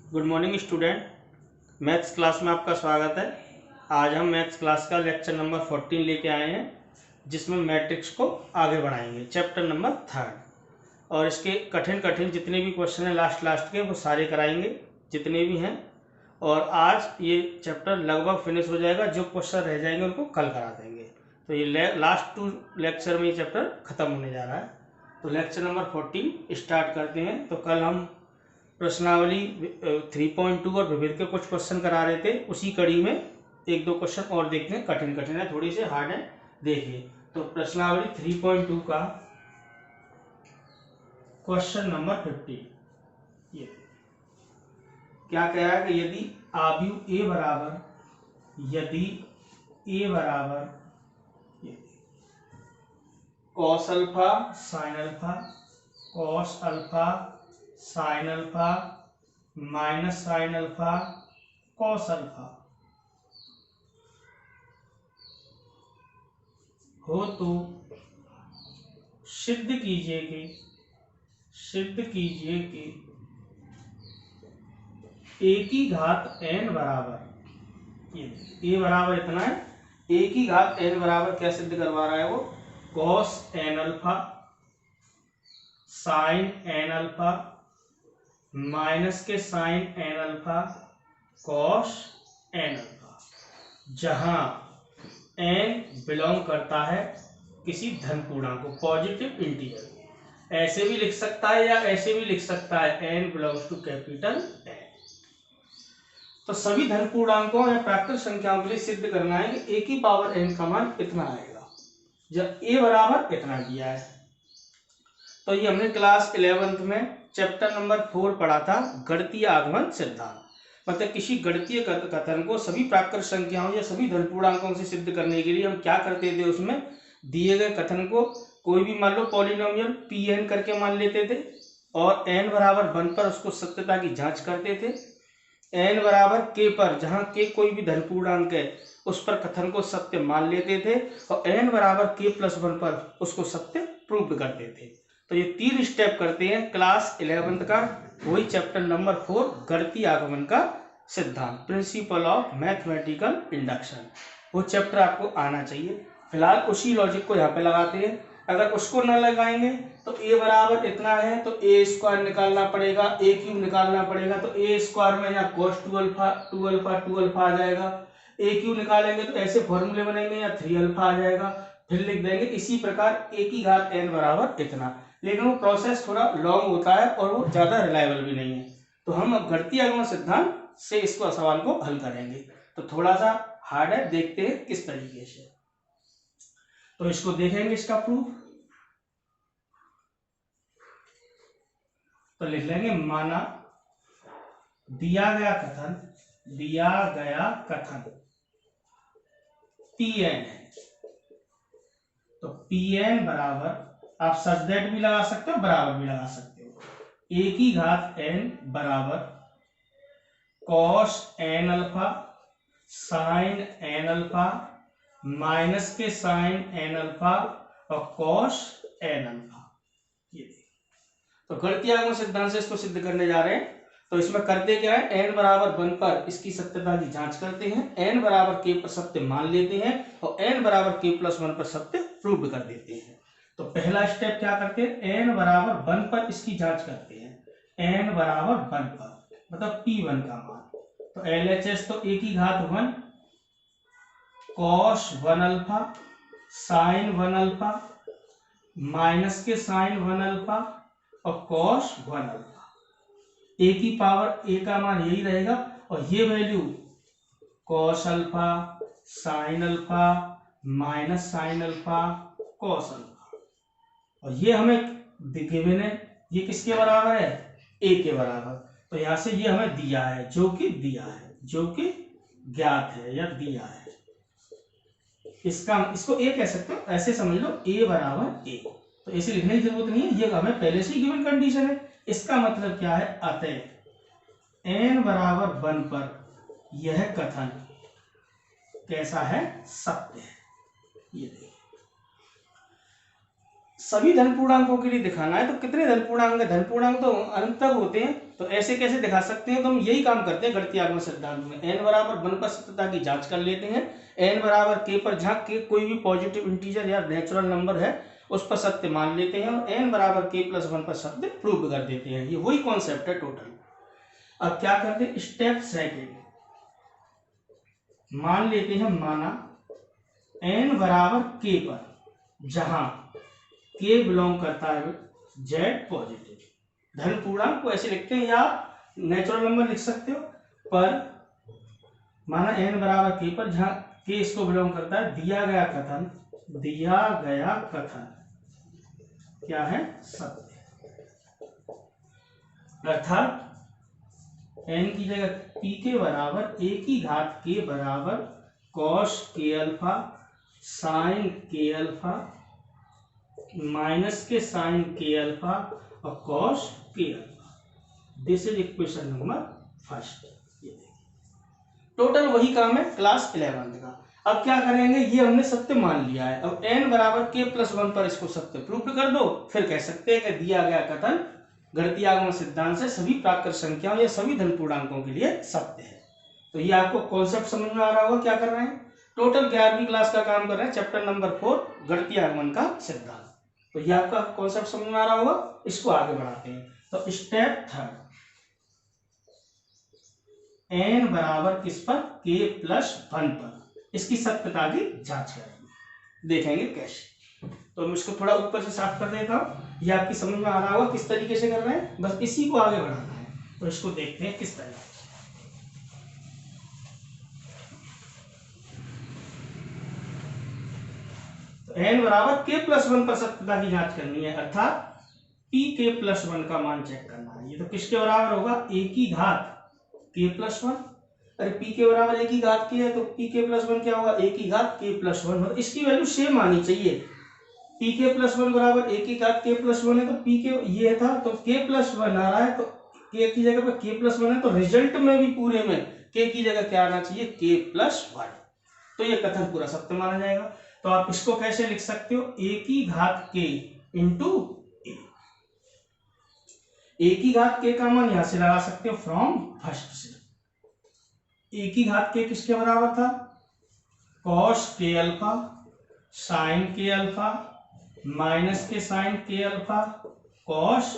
Good morning student. Maths class में आपका स्वागत है। आज हम मैथ्स क्लास का लेक्चर नंबर 14 लेके आए हैं, जिसमें मैट्रिक्स को आगे बढ़ाएंगे, चैप्टर नंबर 3। और इसके कठिन कठिन जितने भी क्वेश्चन हैं लास्ट के वो सारे कराएंगे जितने भी हैं। और आज ये चैप्टर लगभग फिनिश हो जाएगा, जो क्वेश्चन रह जाएंगे उनको कल करा देंगे। तो ये लास्ट 2 लेक्चर में ये चैप्टर ख़त्म होने जा रहा है। तो लेक्चर नंबर 14 स्टार्ट करते हैं। तो कल हम प्रश्नावली 3.2 और विविध के कुछ क्वेश्चन करा रहे थे, उसी कड़ी में एक दो क्वेश्चन और देखते हैं। कठिन कठिन है, थोड़ी से हार्ड है, देखिए। तो प्रश्नावली 3.2 का क्वेश्चन नंबर 50 ये क्या कह रहा है कि यदि आव्यूह ए बराबर cos alpha sine alpha, cos alpha sine alpha minus sine alpha cos alpha हो तो सिद्ध कीजिए कि ए की घात n बराबर, ये a बराबर इतना है, a की घात n बराबर क्या सिद्ध करवा रहा है वो, cos n alpha sine n alpha minus के sine n alpha cos n alpha, जहां n बिलोंग करता है किसी धन पूर्णांक को, पॉजिटिव इंटीजर। ऐसे भी लिख सकता है या ऐसे भी लिख सकता है, n belongs to capital N। तो सभी धन पूर्णांकों या प्राकृत संख्याओं के लिए सिद्ध करना है कि a की पावर n का मान इतना आएगा, जब a बराबर इतना दिया है। तो ये हमने क्लास 11th में चैप्टर नंबर 4 पढ़ा था, गणितीय आगमन सिद्धांत। मतलब किसी गणितीय कथन को सभी प्राकृत संख्याओं या सभी धन पूर्णांकों से सिद्ध करने के लिए हम क्या करते थे, उसमें दिए गए कथन को कोई भी मान लो पॉलिनोमियल Pn करके मान लेते थे, और n बराबर 1 पर उसको सत्यता की जांच करते थे। n बराबर k पर, जहां k कोई भी धन पूर्णांक है, उस पर कथन को सत्य मान लेते थे, और n बराबर k+1 पर उसको सत्य प्रूव करते थे। तो ये 3 स्टेप करते हैं क्लास 11th का, वही चैप्टर नंबर 4 गणितीय आगमन का सिद्धांत, प्रिंसिपल ऑफ मैथमेटिकल इंडक्शन। वो चैप्टर आपको आना चाहिए। फिलहाल उसी लॉजिक को यहाँ पे लगाते हैं। अगर उसको न लगाएंगे तो a बराबर इतना है तो a स्क्वायर निकालना पड़ेगा, a क्यूब निकालना पड़ेगा, तो a स्क्वायर में यहाँ cos 2 अल्फा आ जाएगा। a क्यूब निकालेंगे तो ऐसे फॉर्मूले बनेंगे, या 3 अल्फा आ जाएगा, फिर लिख देंगे इसी प्रकार a की घात n बराबर इतना। लेकिन वो प्रोसेस थोड़ा लॉन्ग होता है और वो ज्यादा रिलायबल भी नहीं है। तो हम अब गणितीय आगमन सिद्धांत से इसको सवाल को हल करेंगे। तो थोड़ा सा हार्ड है, देखते हैं किस तरीके से। तो इसको देखेंगे, इसका प्रूफ। तो लिख लेंगे, माना दिया गया कथन Pn है, तो Pn बराबर, आप सच दैट भी लगा सकते हो, बराबर भी लगा सकते हो, a की घात n बराबर cos n alpha sine n alpha minus के साइन n अल्फा और cos n अल्फा। ये तो गणितीय आगमन सिद्धांत से इसको सिद्ध करने जा रहे हैं। तो इसमें करते क्या है, n बराबर 1 पर इसकी सत्यता की जांच करते हैं, n बराबर k पर सत्य मान लेते हैं, और n बराबर k+1 पर सत्य प्रूव कर देते हैं। तो पहला स्टेप क्या करते हैं, n बराबर 1 पर इसकी जांच करते हैं, n बराबर 1 पर मतलब P1 का मान। तो LHS तो a की घात 1 cos 1 alpha sign 1 alpha minus के साइन 1 अल्फा और cos 1 अल्फा, a की पावर a का मान यही रहेगा, और ये value cos alpha sine alpha minus sine alpha cos alpha, और ये हमें गिवन है, ये किसके बराबर है, a के बराबर। तो यहां से ये हमें दिया है, जो कि ज्ञात है या दिया है। इसको a कह सकते हो, ऐसे समझ लो a बराबर a। तो ऐसे लिखने की जरूरत नहीं है, ये हमें पहले से ही गिवन कंडीशन है। इसका मतलब क्या है, अतः n बराबर 1 पर यह कथन कैसा है, सत्य है। ये देखिए, सभी धन पूर्णांकों के लिए दिखाना है। तो कितने धन पूर्णांक है, धन पूर्णांक तो अनंत तक होते हैं, तो ऐसे कैसे दिखा सकते हैं? तो हम यही काम करते हैं गणितीय आगमन सिद्धांत में। n बराबर 1 पर सत्यता की जांच कर लेते हैं। n बराबर k पर झांक के कोई भी पॉजिटिव इंटीजर या नेचुरल नंबर है उस पर सत्य मान लेते हैं और n बराबर k+1 पर सत्य प्रूव कर देते हैं। ये वही कॉन्सेप्ट है टोटल। अब क्या करते हैं? स्टेप सेकेंड, मान लेते हैं माना n बराबर k पर जहां k बिलोंग करता है z पॉजिटिव, धन पूर्णांक को ऐसे लिखते हैं या नेचुरल नंबर लिख सकते हो, पर माना n बराबर k पर जहां k इसको बिलोंग करता है, दिया गया कथन क्या है? सत्य। अर्थात n की जगह p के बराबर a की घात k बराबर cos k alpha sine k alpha minus के साइन k अल्फा और cos k alpha. This is equation number first. ये देखिए टोटल वही काम है क्लास 11th का। अब क्या करेंगे? ये हमने सत्य मान लिया है। अब n बराबर k+1 पर इसको सत्य प्रूफ कर दो, फिर कह सकते हैं कि दिया गया कथन गणितीय आगमन सिद्धांत से सभी प्राकृत संख्याओं या सभी धन पूर्णांकों के लिए सत्य है। तो ये आपको कॉन्सेप्ट समझ में आ रहा होगा क्या कर रहे हैं? टोटल 11वीं क्लास का काम कर रहे हैं, चैप्टर नंबर 4 गणितीय आगमन का सिद्धांत। तो ये आपका कॉन्सेप्ट समझ में आ रहा होगा। इसको आगे बढ़ाते हैं। तो स्टेप थर्ड, n बराबर किस पर? k+1 पर इसकी सत्यता की जांच करेंगे, देखेंगे कैसे। तो मैं इसको थोड़ा ऊपर से साफ कर देता हूं, ये आपकी समझ में आ रहा होगा किस तरीके से कर रहे हैं। बस इसी को आगे बढ़ाना है। तो इसको देखते हैं किस तरह। तो n बराबर k+1 पर सत्यता की जांच करनी है, अर्थात pk+1 का मान चेक करना है। ये तो किसके बराबर होगा? a की घात k+1। अरे p के बराबर a की घात k है तो pk+1 क्या होगा? a की घात k+1। मतलब इसकी वैल्यू सेम आनी चाहिए। pk+1 बराबर a की घात k+1 है तो pk ये था तो k+1 आ रहा है, तो k की जगह पर k+1 है तो रिजल्ट में भी पूरे में k की जगह क्या आना चाहिए? k+1। तो ये कथन पूरा सत्य माना जाएगा। तो आप इसको कैसे लिख सकते हो? a की घात k इंटू a। a की घात k का मान यहां से लगा सकते हो फ्रॉम फर्स्ट से। a की घात k किसके बराबर था? cos k alpha sine k alpha minus के sine k alpha cos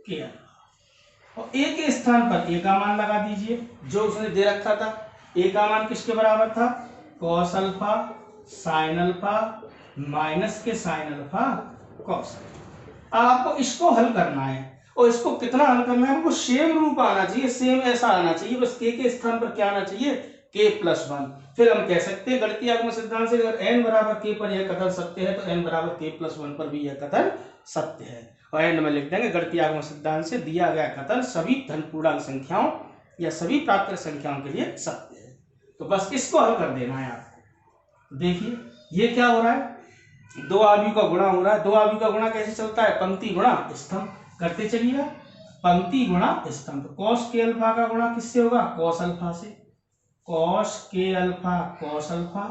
k alpha. और a के स्थान पर a का मान लगा दीजिए जो उसने दे रखा था। a का मान किसके बराबर था? cos alpha sine alpha minus के साइन अल्फा cos अल्फा। अब आपको इसको हल करना है और इसको कितना हल करना है? आपको सेम रूप आना चाहिए, सेम ऐसा आना चाहिए। बस k के स्थान पर क्या आना चाहिए? k+1। फिर हम कह सकते हैं गणितीय आगमन सिद्धांत से अगर n बराबर k पर यह कथन सत्य है तो n बराबर k+1 पर भी यह कथन सत्य है। और एंड में लिख देंगे गणितीय आगमन सिद्धांत से दिया गया कथन सभी धन पूर्णांक संख्याओं या सभी प्राकृत संख्याओं के लिए सत्य है। तो बस इसको हल कर देना है आपको। देखिए ये क्या हो रहा है? दो आव्यूह का गुणा हो रहा है। दो आव्यूह का गुणा कैसे चलता है? पंक्ति गुणा स्तंभ। करते चलिएगा, पंक्ति गुणा स्तंभ। cos k अल्फा का गुणा किससे होगा? cos अल्फा से। cos k alpha cos alpha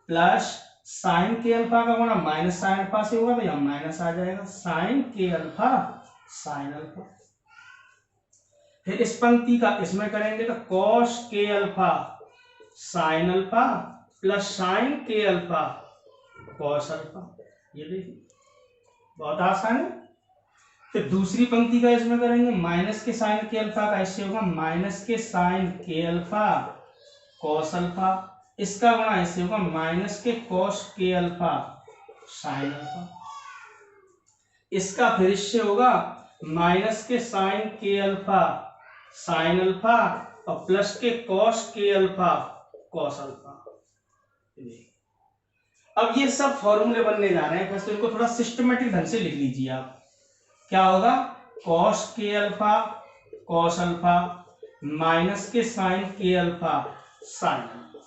plus sign के अल्फा का गुणा माइनस साइन अल्फा से होगा तो यहां माइनस आ जाएगा। साइन के अल्फा साइन अल्फा। फिर इस पंक्ति का इसमें करेंगे तो cos k alpha sine alpha plus sign के अल्फा cos अल्फा। ये देखिए बहुत आसान है। फिर दूसरी पंक्ति का इसमें करेंगे माइनस के साइन के अल्फा का इससे होगा माइनस के साइन के अल्फा cos अल्फा। इसका गुणा इससे होगा माइनस के cos के अल्फा साइन अल्फा। इसका फिर इससे होगा माइनस के साइन के अल्फा साइन अल्फा और प्लस के cos के अल्फा cos अल्फा। अब ये सब फॉर्मूले बनने जा रहे हैं, बस तो इनको थोड़ा सिस्टमेटिक ढंग से लिख लीजिए आप। क्या होगा? cos के अल्फा cos अल्फा माइनस के साइन के अल्फा साइन अल्फा।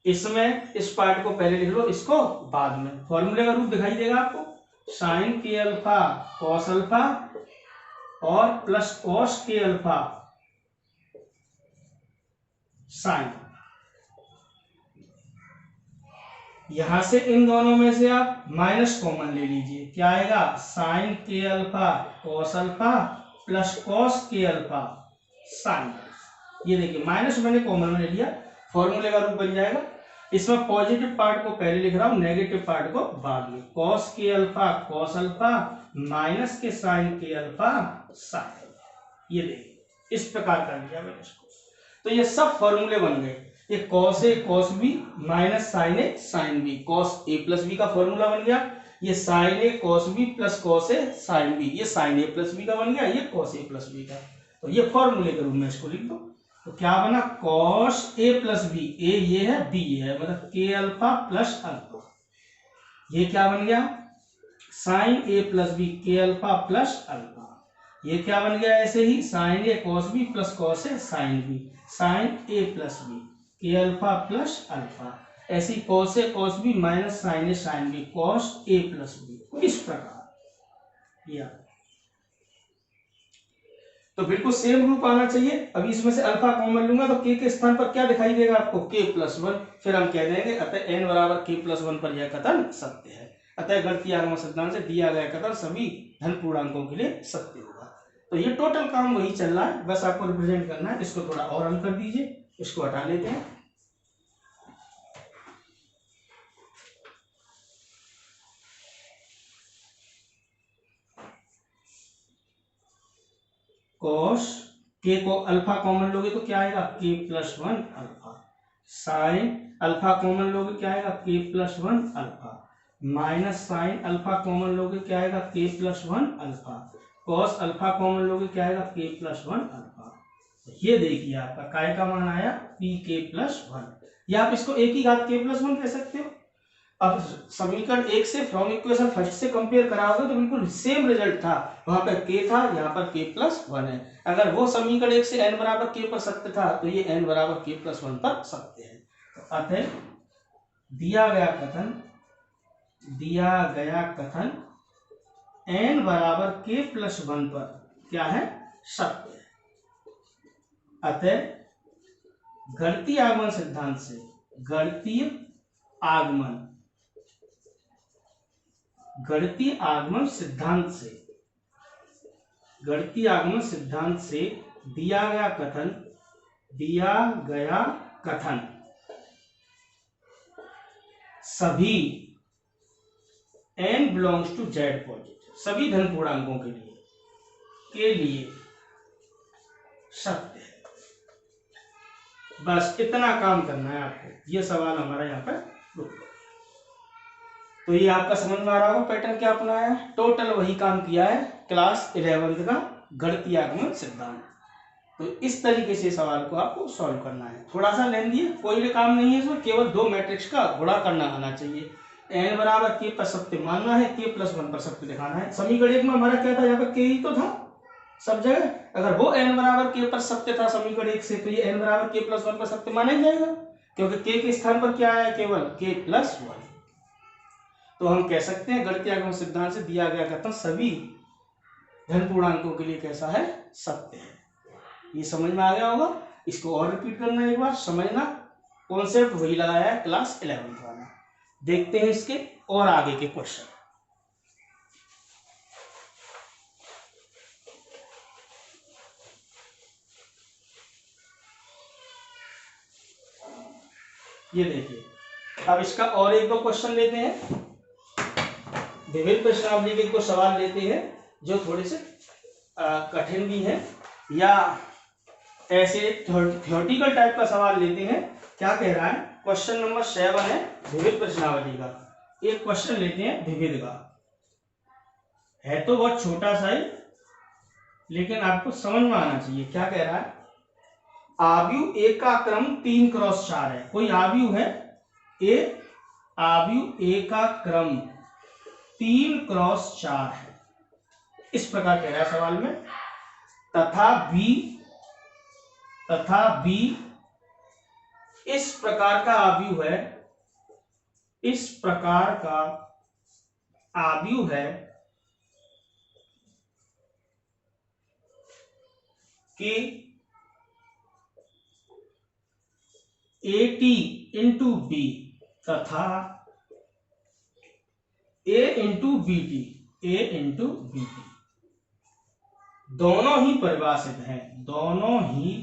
इसमें इस पार्ट को पहले लिख लो, इसको बाद में। फॉर्मूले का रूप दिखाई देगा आपको। साइन के अल्फा cos अल्फा और प्लस cos के अल्फा साइन। यहां से इन दोनों में से आप माइनस कॉमन ले लीजिए। क्या आएगा? साइन के alpha cos alpha plus cos के अल्फा साइन। ये देखिए माइनस मैंने कॉमन में ले लिया, फॉर्मूले का रूप बन जाएगा। इसमें पॉजिटिव पार्ट को पहले लिख रहा हूं, नेगेटिव पार्ट को बाद में। कॉस के अल्फा कॉस अल्फा माइनस के साइन के अल्फा साइन अल्फा। ये देखिए इस प्रकार कर लिया मैंने इसको। तो ये सब फॉर्मूले बन गए। ये cos A cos B minus sign A sine B, cos A plus B का फॉर्मूला बन गया। ये sign A cos B plus cos A sine B, ये साइन ए प्लस बी का बन गया, ये कॉस ए प्लस बी का। तो ये फॉर्मूले के रूप में इसको लिख दो। तो क्या बना, cos A plus B, A ये है बी ये है, मतलब के अल्फा प्लस अल्फा। ये क्या बन गया, साइन ए प्लस बी के अल्फा प्लस अल्फा। ये क्या बन गया, ऐसे ही sign A cos B plus cos A sine B, sign A plus B के अल्फा प्लस अल्फा। ऐसी cos A cos B minus sign A sine B, cos A plus B. इस प्रकार या तो बिल्कुल सेम रूप आना चाहिए। अभी इसमें से अल्फा कॉमन लूंगा तो के स्थान पर क्या दिखाई देगा आपको, के प्लस वन। फिर हम कह देंगे अतः एन बराबर के प्लस वन पर यह कथन सत्य है। अतः गणितीय आगम सिद्धांत से दिया गया कथन सभी धन पूर्णांकों के लिए सत्य होगा। तो ये टोटल काम वही चल रहा है, बस आपको रिप्रेजेंट करना है। इसको थोड़ा और हल कर दीजिए, इसको हटा लेते हैं। कॉस के को अल्फा कॉमन लोगे तो क्या आएगा, के plus one alpha. Sine alpha common लोगे क्या आएगा, के plus one alpha. Minus sine alpha common लोगे क्या आएगा, के plus one alpha. Cos alpha common लोगे क्या आएगा, के प्लस वन अल्फा। ये देखिए आपका काय का मान आया पी के प्लस वन, या आप इसको एक ही घात के प्लस वन कह सकते हो। अब समीकरण एक से फ्रॉम इक्वेशन फर्स्ट से कंपेयर कराओगे तो बिल्कुल सेम रिजल्ट था। वहां पर के था, यहाँ पर के प्लस वन है। अगर वो समीकरण एक से एन बराबर के पर सत्य था तो ये एन बराबर के प्लस वन पर सत्य है। तो अतः दिया गया कथन एन बराबर के प्लस वन पर क्या है, सत्य है। अतः गणितीय आगमन सिद्धांत से गणितीय आगमन सिद्धांत से दिया गया कथन सभी n belongs to z positive, सभी धन पूर्णांकों के लिए सत्य है। बस इतना काम करना है आपको। ये सवाल हमारा यहाँ पर रुक गया। तो ये आपका समझ में आ रहा होगा पैटर्न क्या अपनाया है। टोटल वही काम किया है क्लास 11th का गणितीय आगमन सिद्धांत। तो इस तरीके से सवाल को आपको सॉल्व करना है। थोड़ा सा लेंदी है, कोई भी काम नहीं है इसमें, केवल दो मैट्रिक्स का गुणा करना आना चाहिए। एन बराबर के पर सत्य मानना है, के प्लस वन पर सत्य दिखाना है। समीकरण एक में हमारा क्या था, यहाँ पर के ही तो था सब जगह। अगर वो एन बराबर के पर सत्य था समीकरण एक से, तो ये एन बराबर के प्लस वन पर सत्य माना ही जाएगा, क्योंकि के स्थान पर क्या आया, केवल के प्लस वन। तो हम कह सकते हैं गणितीय आगमन सिद्धांत से दिया गया कथन सभी धन पूर्णांकों के लिए कैसा है, सत्य है। ये समझ में आ गया होगा। इसको और रिपीट करना एक बार, समझना। कॉन्सेप्ट वही लगाया है क्लास 11th वाला। देखते हैं इसके और आगे के क्वेश्चन। ये देखिए, अब इसका और एक दो क्वेश्चन लेते हैं। विभिन्न प्रश्नावली के कुछ सवाल लेते हैं जो थोड़े से कठिन भी हैं, या ऐसे थ्योरेटिकल टाइप का सवाल लेते हैं। क्या कह रहा है, क्वेश्चन नंबर 7 है विविध प्रश्नावली का। एक क्वेश्चन लेते हैं विविध का, है तो बहुत छोटा सा ही, लेकिन आपको समझ में आना चाहिए। क्या कह रहा है, आव्यूह ए का क्रम 3x4 है। कोई आव्यूह है ए, आव्यूह ए का क्रम 3x4 है। इस प्रकार कह रहा है सवाल में। तथा बी इस प्रकार का आव्यूह है, इस प्रकार का आव्यूह है कि AT इंटू बी तथा A into BT, A into BT दोनों ही परिभाषित हैं, दोनों ही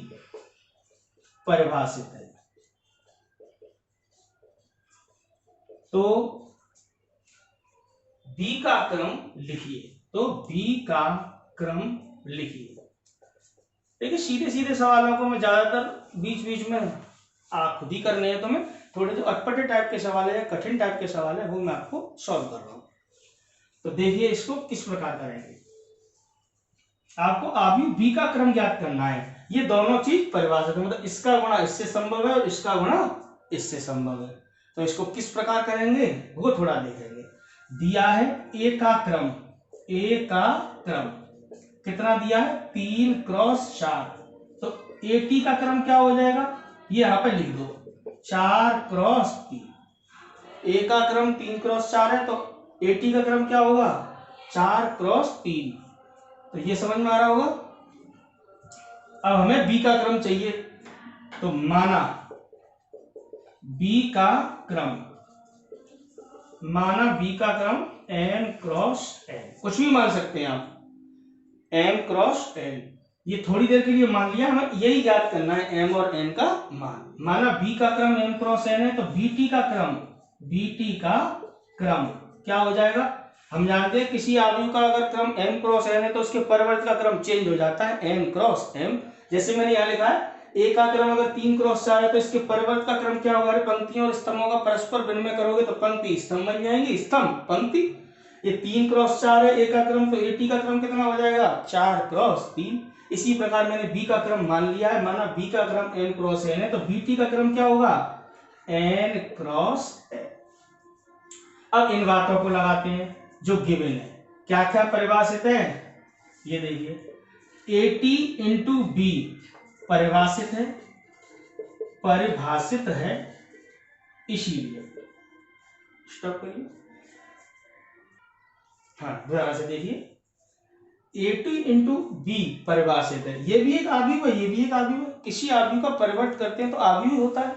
परिभाषित है। तो बी का क्रम लिखिए, तो बी का क्रम लिखिए। देखिए सीधे सीधे सवालों को मैं ज्यादातर बीच बीच में आप खुद ही करने हैं, तो मैं थोड़े जो अटपटे टाइप के सवाल है या कठिन टाइप के सवाल है वो मैं आपको सॉल्व कर रहा हूं। तो देखिए इसको किस प्रकार करेंगे। आपको अभी बी का क्रम ज्ञात करना है। ये दोनों चीज परिभाषित है, मतलब इसका गुणा इससे संभव है और इसका गुणा इससे संभव है। तो इसको किस प्रकार करेंगे वो थोड़ा देखेंगे। दिया है ए का क्रम, ए का क्रम कितना दिया है 3 क्रॉस 4, तो ए टी का क्रम क्या हो जाएगा, ये यहां पे लिख दो 4 क्रॉस 3। ए का क्रम 3 क्रॉस 4 है, तो ए टी का क्रम क्या होगा 4 क्रॉस 3। तो ये समझ में आ रहा होगा। अब हमें बी का क्रम चाहिए, तो माना बी का क्रम, माना बी का क्रम m क्रॉस n, कुछ भी मान सकते हैं आप, m क्रॉस n। ये थोड़ी देर के लिए मान लिया, हमें यही याद करना है m और n का मान। माना बी का क्रम m क्रॉस n है, तो bt का क्रम, bt का क्रम क्या हो जाएगा। हम जानते हैं किसी आव्यूह का अगर क्रम m क्रॉस n है तो उसके परिवर्त का क्रम चेंज हो जाता है m क्रॉस m। जैसे मैंने यहाँ लिखा है ए का क्रम अगर 3 क्रॉस 4 है तो इसके परिवर्त का क्रम क्या होगा, पंक्तियों और स्तंभों का परस्पर विनिमय करोगे तो पंक्ति स्तंभ बन जाएंगी, स्तंभ पंक्ति। ये 3 क्रॉस 4 है ए का क्रम, तो ए टी का क्रम कितना हो जाएगा 4 क्रॉस 3। इसी प्रकार मैंने बी का क्रम मान लिया है, माना बी का क्रम n क्रॉस n है, तो बी टी का क्रम क्या होगा n क्रॉस n। अब इन बातों को लगाते हैं जो गिवन है। क्या क्या परिभाषित है, ये देखिए ए टी इंटू बी परिभाषित है, परिभाषित है, इसीलिए स्टॉप करिए। हाँ दोबारा से देखिए ए टी इंटू बी परिभाषित है, ये भी एक आव्यूह है, ये भी एक आव्यूह है। किसी आव्यूह का परिवर्त करते हैं तो आव्यूह होता है।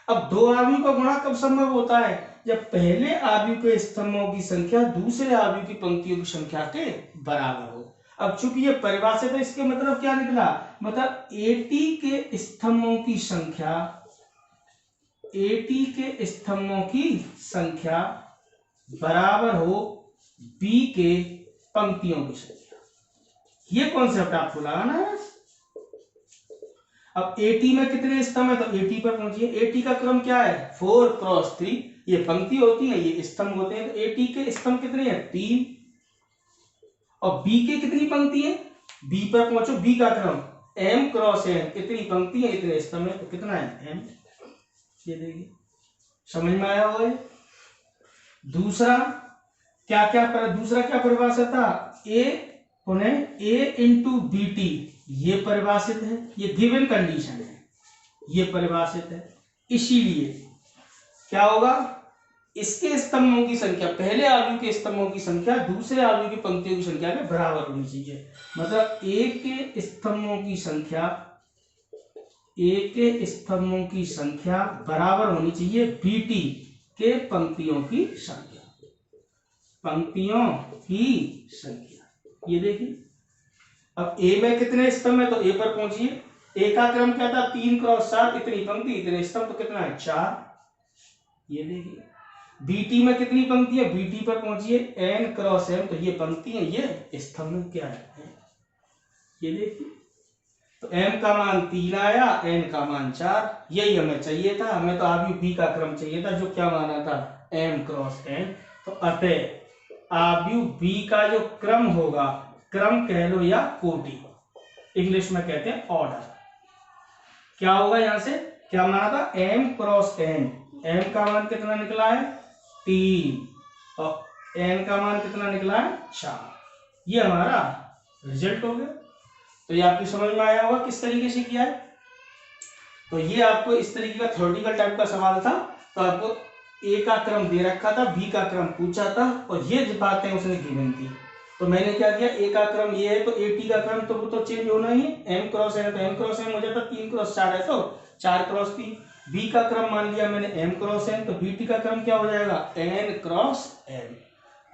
अब दो आव्यूह का गुणा कब संभव होता है, जब पहले आव्यूह के स्तंभों की संख्या दूसरे आव्यूह की पंक्तियों की संख्या के बराबर हो। अब चूंकि ये परिभाषित है, इसके मतलब क्या निकला, मतलब एटी के स्तंभों की संख्या, एटी के स्तंभों की संख्या बराबर हो बी के पंक्तियों की संख्या। ये कॉन्सेप्ट आपको लगाना है। अब एटी में कितने स्तंभ है, तो एटी पर पहुंचिए। एटी का क्रम क्या है 4 क्रॉस 3, ये पंक्ति होती है, ये स्तंभ होते हैं। तो एटी के स्तंभ कितने हैं 3, और बी के कितनी पंक्ति है, बी पर पहुंचो, बी का क्रम m क्रॉस n, कितनी पंक्ति है इतने स्तंभ है, तो कितना है m। ये देखिए समझ में आया होगा। दूसरा क्या क्या दूसरा क्या परिभाषा था, a पुनः a इंटू बी टी, ये परिभाषित है, ये गिवन कंडीशन है, ये परिभाषित है। इसीलिए क्या होगा, इसके स्तंभों की संख्या, पहले आव्यूह के स्तंभों की संख्या दूसरे आव्यूह की पंक्तियों की संख्या के बराबर होनी चाहिए। मतलब ए के स्तंभों की संख्या, ए के स्तंभों की संख्या बराबर होनी चाहिए बीटी के पंक्तियों की संख्या, पंक्तियों की संख्या। ये देखिए अब ए में कितने स्तंभ है, तो ए पर पहुंचिए। ए का क्रम क्या था 3 क्रॉस 4, इतनी पंक्ति इतने स्तंभ, तो कितना है 4। ये देखिए बीटी में कितनी पंक्ति है, बीटी पर पहुंचिए n क्रॉस m, तो ये पंक्ति है, ये स्तंभ क्या है। ये देखिए तो m का मान 3 आया, n का मान 4, यही हमें चाहिए था। हमें तो आव्यूह b का क्रम चाहिए था जो क्या माना था m क्रॉस n। तो अतः आव्यूह b का जो क्रम होगा, क्रम कह लो या कोटि, इंग्लिश में कहते हैं ऑर्डर, क्या होगा, यहां से क्या माना था m क्रॉस n। m का मान कितना निकला है 3 और n का मान कितना निकला है 4। ये हमारा रिजल्ट हो गया। तो ये आपकी समझ में आया होगा किस तरीके से किया है। तो ये आपको इस तरीके का थ्योरेटिकल टाइप का सवाल था। तो आपको ए का क्रम दे रखा था, बी का क्रम पूछा था और ये बातें उसने गिवन थी। तो मैंने क्या किया, ए का क्रम ये है तो ए टी का क्रम तो वो तो चेंज होना ही है, m क्रॉस n है तो m क्रॉस n हो जाता, 3 क्रॉस 4 है तो 4 क्रॉस 3। बी का क्रम मान लिया मैंने m क्रॉस n, तो बी टी का क्रम क्या हो जाएगा n क्रॉस n।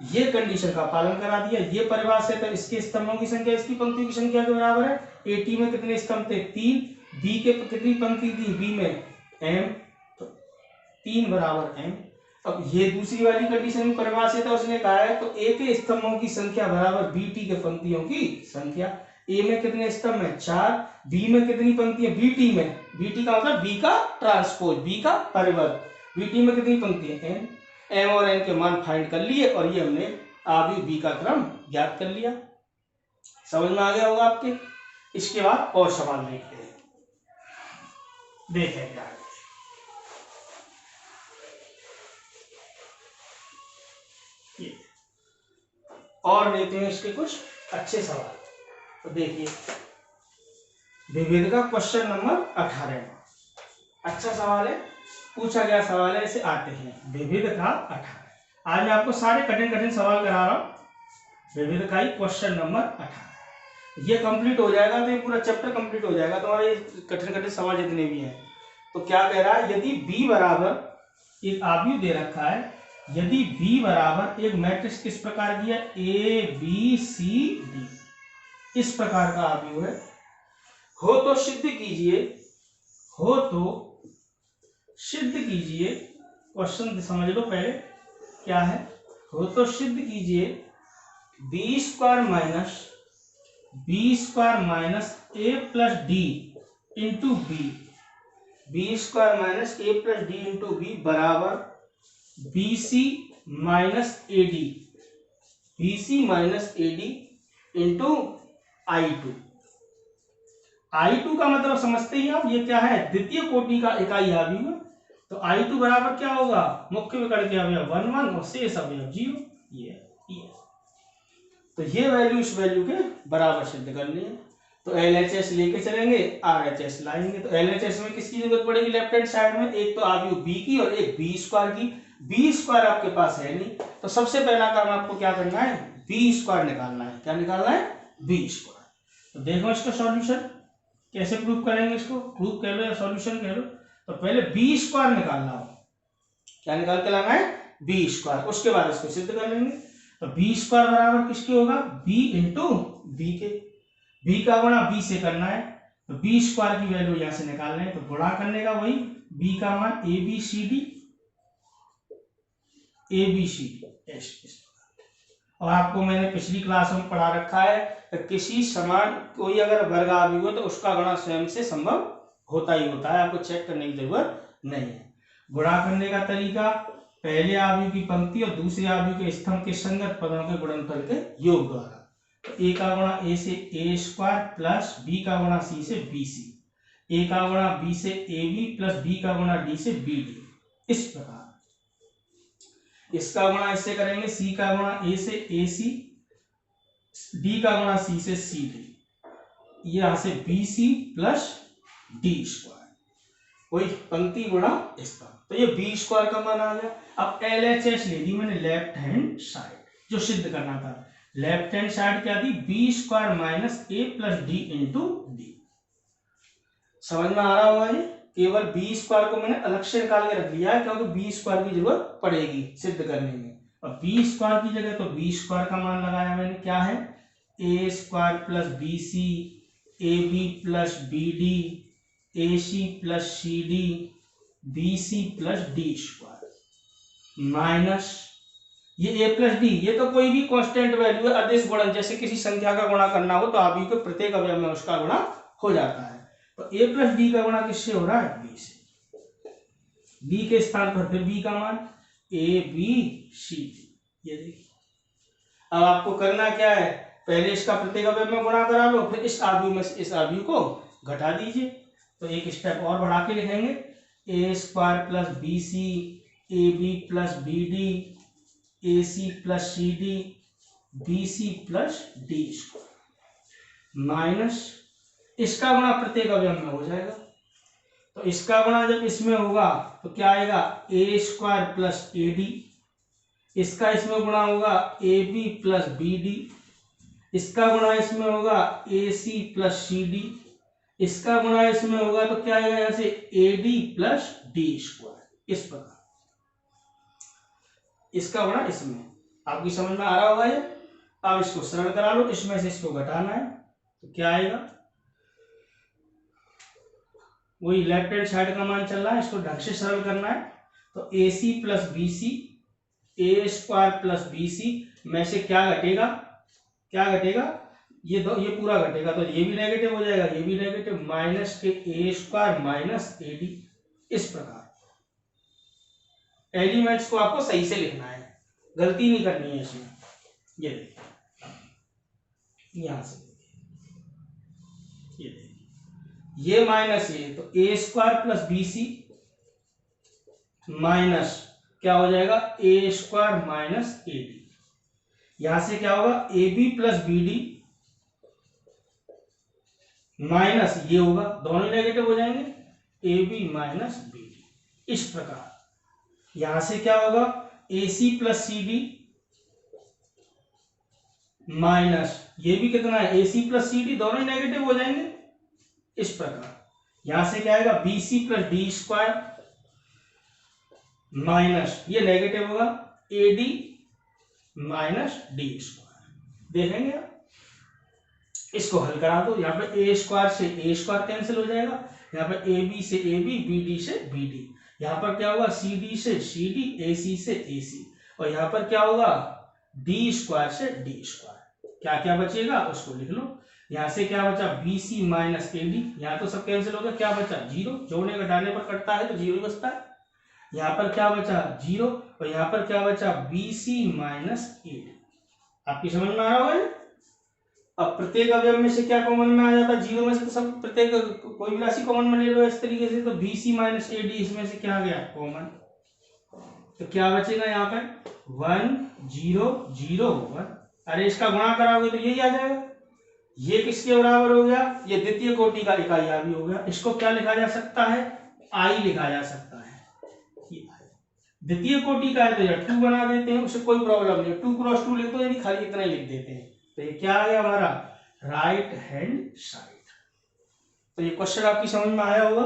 ये कंडीशन का पालन करा दिया। ये परिवार से तो इसके स्तंभों की संख्या इसकी पंक्तियों की संख्या के बराबर है। एटी में कितने स्तंभ थे? 3। बी के कितनी पंक्ति थी? बी में एम, तो 3 बराबर एम। अब ये दूसरी वाली कंडीशन में परिवार से था, उसने कहा है तो ए के स्तंभों की संख्या बराबर बी टी के पंक्तियों की संख्या। ए में कितने स्तंभ है? 4। बी में कितनी पंक्तियां? बी टी में, बी टी का मतलब बी का ट्रांसपोज, बी का परिवर्त। बी टी में कितनी पंक्तियां? एम। एम और एन के मान फाइंड कर लिए और ये हमने आव्यूह बी का क्रम ज्ञात कर लिया। समझ में आ गया होगा आपके। इसके बाद और सवाल देखते हैं, देखें क्या है। और लेते हैं इसके कुछ अच्छे सवाल। तो देखिए विविध का क्वेश्चन नंबर 18, अच्छा सवाल है, पूछा गया सवाल है, इसे आते हैं। विविध का 18, आज मैं आपको सारे कठिन कठिन सवाल करा रहा हूं। विविध का ही क्वेश्चन नंबर 18, ये कंप्लीट हो जाएगा तो ये पूरा चैप्टर कंप्लीट हो जाएगा तुम्हारे कठिन कठिन सवाल जितने भी हैं। तो क्या कह रहा है? यदि b बराबर एक आव्यूह दे रखा है, यदि b बराबर एक मैट्रिक्स किस प्रकार की है? A B C D, इस प्रकार का आव्यूह है, हो तो सिद्ध कीजिए, हो तो सिद्ध कीजिए। क्वेश्चन समझ लो पहले क्या है। हो तो सिद्ध कीजिए B square minus A plus D into B, B square minus A plus D into B बराबर B C minus A D, B C minus A D into I2। I2 का मतलब समझते ही आप, ये क्या है? द्वितीय कोटि का इकाई आव्यूह। तो I2 बराबर क्या होगा? मुख्य विकर्ण के अवयव 1 1 और शेष अवयव 0। ये तो ये वैल्यू इस वैल्यू के बराबर सिद्ध करनी है। तो LHS लेके चलेंगे, RHS लाएंगे। तो LHS में किसकी जरूरत पड़ेगी? लेफ्ट हैंड साइड में एक तो आव्यूह b की और एक b स्क्वायर की। b स्क्वायर आपके पास है नहीं, तो सबसे पहला काम आपको क्या करना है? b स्क्वायर निकालना है। क्या निकालना है? b square. तो देखो इसका सॉल्यूशन कैसे प्रूव करेंगे, इसको प्रूव कह लो या सॉल्यूशन कह लो। तो पहले b स्क्वायर निकालना हो, क्या निकाल के लाना है? b स्क्वायर, उसके बाद इसको सिद्ध कर लेंगे। तो b स्क्वायर बराबर किसके होगा? b इंटू बी के, b का गुणा b से करना है। तो b स्क्वायर की वैल्यू यहां से निकालना है, तो गुणा करने का वही b का मान ए बी सी डी ऐसे। और आपको मैंने पिछली क्लास में पढ़ा रखा है, किसी समान कोई अगर वर्ग आव्यूह हो तो उसका गुणा स्वयं से संभव होता ही होता है, आपको चेक करने की जरूरत नहीं है। गुणा करने का तरीका, पहले आव्यूह की पंक्ति और दूसरे आव्यूह के स्तंभ के संगत पदों के गुणनफल के योग द्वारा। तो a का गुणा a से a स्क्वायर प्लस b का गुणा c से bc, a का गुणा b से ab प्लस b का गुणा d से bd, इस प्रकार। इसका गुणा इससे करेंगे, c का गुणा a से ac, d का गुणा c से cd, यहां से bc प्लस d स्क्वायर, वही पंक्ति गुणा इसका। तो ये b स्क्वायर का मान आ गया। अब LHS ले ली मैंने, लेफ्ट हैंड साइड, जो सिद्ध करना था। लेफ्ट हैंड साइड क्या थी? B square minus A plus D into D. समझ में आ रहा होगा ये? केवल बी स्क्वायर को मैंने अलग से निकाल के रख लिया है, क्योंकि बी स्क्वायर की जरूरत पड़ेगी सिद्ध करने में। और बी स्क्वायर की जगह तो बी स्क्वायर का मान लगाया मैंने, क्या है? A square plus B C, A B plus B D, A C plus C D, B C plus D square minus ये a प्लस डी, ये तो कोई भी कांस्टेंट वैल्यू है, अदिश गुणन, जैसे किसी संख्या का गुणा करना हो तो आव्यूह के प्रत्येक अवयव में उसका गुणा हो जाता है। तो a प्लस डी का गुणा किससे हो रहा है? b से। b के स्थान पर फिर b का मान a b c, ये देखिए। अब आपको करना क्या है? पहले इसका प्रत्येक अवयव में गुणा करा लो, फिर इस आव्यूह में इस आव्यूह को घटा दीजिए। तो एक स्टेप और बढ़ा के लिखेंगे, a square plus B C, A B plus B D, A C plus C D, B C plus D square minus इसका गुणा प्रत्येक अवयव में हो जाएगा। तो इसका गुणा जब इसमें होगा तो क्या आएगा? A square plus A D, इसका इसमें गुणा होगा A B plus B D, इसका गुणा इसमें होगा A C plus C D, इसका गुणा इसमें होगा तो क्या आएगा? यहां से A D plus D square, इस प्रकार इसका गुणा इसमें। आपकी समझ में आ रहा होगा ये। अब इसको सरल करा लो, इसमें से इसको घटाना है तो क्या आएगा, वही लेफ्ट हैंड साइड का मान चल रहा है, इसको ढंग से सरल करना है। तो ए सी प्लस बी सी, ए स्क्वायर प्लस बी सी में से क्या घटेगा, क्या घटेगा, ये पूरा घटेगा, तो ये भी नेगेटिव हो जाएगा, ये भी नेगेटिव, माइनस के ए स्क्वायर माइनस ए डी। इस प्रकार एलिमेंट्स को आपको सही से लिखना है, गलती नहीं करनी है इसमें। ये देखिए, यहां से देखिए, ये देखिए, ये माइनस ये, तो A square plus B C minus क्या हो जाएगा, A square minus A D. यहां से क्या होगा, A B plus B D minus ये होगा, दोनों नेगेटिव हो जाएंगे, A B minus B D. इस प्रकार यहां से क्या होगा, A C plus C D minus ये भी कितना है, A C plus C D, दोनों नेगेटिव हो जाएंगे। इस प्रकार यहां से क्या आएगा, B C plus D square minus ये नेगेटिव होगा, A D minus D square. देखेंगे आप, इसको हल करा दो, यहाँ पे ए स्क्वायर से ए स्क्वायर कैंसिल हो जाएगा, यहाँ पे ए बी से ए बी, बी डी से बी डी, यहाँ पर क्या होगा, सी डी से सी डी, ए सी से ए सी, और यहाँ पर क्या होगा, डी स्क्वायर से डी स्क्वायर। क्या क्या बचेगा उसको लिख लो। यहाँ से क्या बचा, B C minus A D, यहाँ तो सब कैंसिल हो गया, क्या बचा, जीरो, जोड़ने घटाने पर कटता है तो जीरो ही बचता है। यहाँ पर क्या बचा, जीरो, और यहाँ पर क्या बचा, B C minus A D. आपकी समझ में आ रहा होगा। अब प्रत्येक अवयव में से क्या कॉमन में आ जाता है, जीरो में से तो सब प्रत्येक कोई भी राशि कॉमन में ले लो इस तरीके से, तो B C minus A D इसमें से क्या आ गया, कॉमन, तो क्या बचेगा यहाँ पे, 1 0 0 1। अरे इसका गुणा कराओगे तो यही आ जाएगा। ये किसके बराबर हो गया, ये द्वितीय कोटि का इकाई आवी हो गया। इसको क्या लिखा जा सकता है, आई लिखा जा सकता है। द्वितीय कोटि का है तो या 2 बना देते हैं, उससे कोई प्रॉब्लम नहीं, 2 क्रॉस 2 लिख दो, यानी खाली इतना ही लिख देते हैं। तो ये क्या आ गया हमारा, राइट हैंड साइड। तो ये क्वेश्चन आपकी समझ में आया होगा।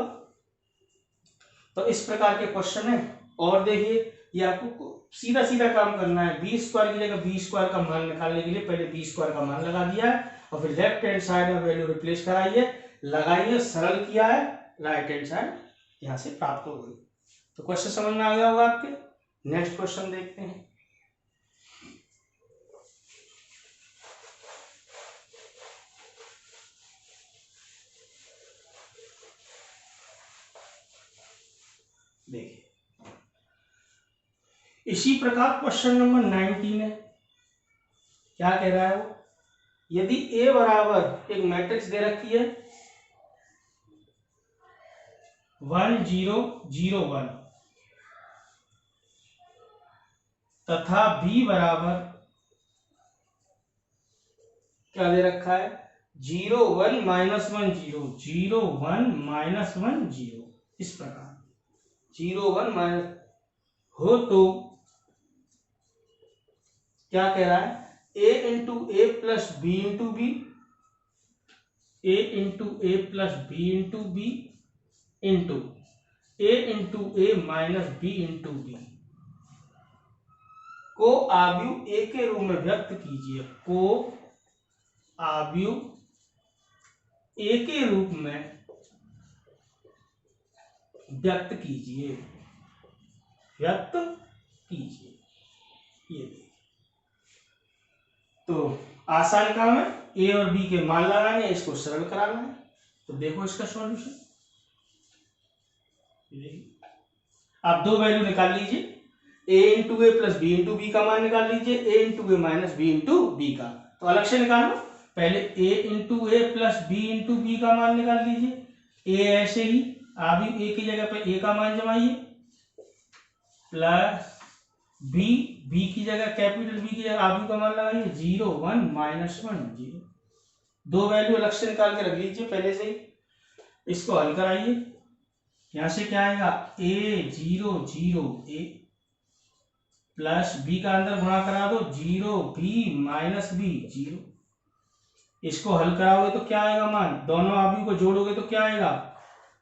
तो इस प्रकार के क्वेश्चन है। और देखिए, ये आपको सीधा सीधा काम करना है, बी स्क्वायर की जगह बी स्क्वायर का मान निकालने के लिए पहले बी स्क्वायर का मान लगा दिया है, और फिर लेफ्ट हैंड साइड में वैल्यू रिप्लेस कराइए, लगाइए, सरल किया है, राइट हैंड साइड यहां से प्राप्त हो गई। तो क्वेश्चन समझ में आ गया होगा आपके। नेक्स्ट क्वेश्चन देखते हैं। देखिए, इसी प्रकार क्वेश्चन नंबर 19 है। क्या कह रहा है वो, यदि ए बराबर एक मैट्रिक्स दे रखी है 1 0 0 1 तथा बी बराबर क्या दे रखा है, 0 1 -1 0 0 1 -1 0, इस प्रकार 0 1 माइनस हो तो क्या कह रहा है, a into A plus B into B, A into A plus B into B into A into A minus B into B को आव्यूह ए के रूप में व्यक्त कीजिए। को आव्यूह ए के रूप में व्यक्त कीजिए, व्यक्त कीजिए। ये तो आसान काम है, ए और बी के मान लगाने, इसको सरल कराना है। तो देखो इसका सॉल्यूशन, आप दो वैल्यू निकाल लीजिए, ए into A plus B into B का मान निकाल लीजिए, ए into A minus B into B का। तो अलग से निकालो, पहले ए into A plus B into B का मान निकाल लीजिए। ए ऐसे ही आप भी ए की जगह पर ए का मान जमाइए, प्लस बी, बी की जगह कैपिटल बी की जगह आप भी का मान लगाइए, 0 1 -1 0। दो वैल्यू अलग से निकाल के रख लीजिए पहले से ही। इसको हल कराइए, यहां से क्या आएगा, a 0 0 a प्लस बी का अंदर गुणा करा दो, 0 b माइनस बी 0। इसको हल कराओगे तो क्या आएगा मान, दोनों आव्यूह को जोड़ोगे तो क्या आएगा,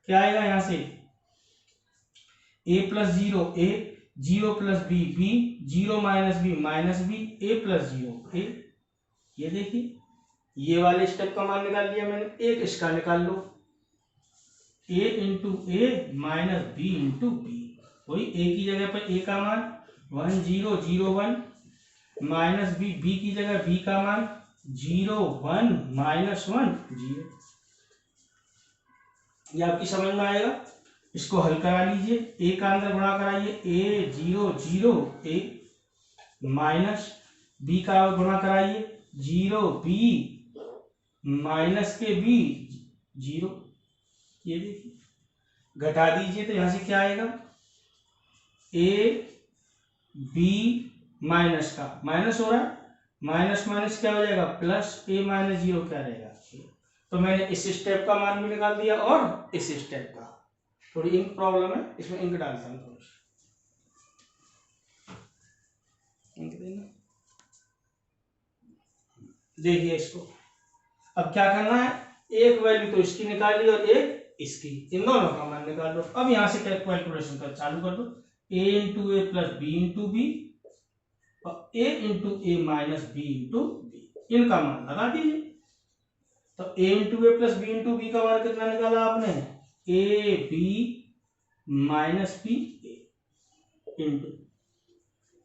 क्या आएगा, यहां से a plus 0 a, zero plus B B, zero minus B, A plus zero A. ये देखिए ये वाले स्टेप का मान निकाल लिया मैंने, एक इसका निकाल लो, ए into A minus B into B. वही ए की जगह पर ए का मान 1 0 0 1 माइनस बी, बी की जगह बी का मान 0 1 माइनस 1 0। ये आपकी समझ में आएगा। इसको हल करा लीजिए, ए का अंदर गुणा कराइए, ए 0 0 ए माइनस बी का गुणा कराइए 0 बी माइनस के बी 0। ये देखिए घटा दीजिए तो यहां से क्या आएगा, ए बी माइनस का माइनस हो रहा है, माइनस माइनस क्या हो जाएगा प्लस, ए माइनस 0 क्या रहेगा। तो मैंने इस स्टेप का मान भी निकाल दिया और इस स्टेप का। थोड़ी इंक प्रॉब्लम है, इसमें इंक डालता हूं, थोड़ी इंक देना। देखिए इसको अब क्या करना है, एक वैल्यू तो इसकी निकाली और एक इसकी, इन दोनों का मान निकाल लो। अब यहां से कैलकुलेशन कर चालू कर दो, A into A plus B into B और A into A minus B into B, इनका मान लगा दीजिए। तो A into A plus B into B का मान कितना निकाला आपने, A B minus B into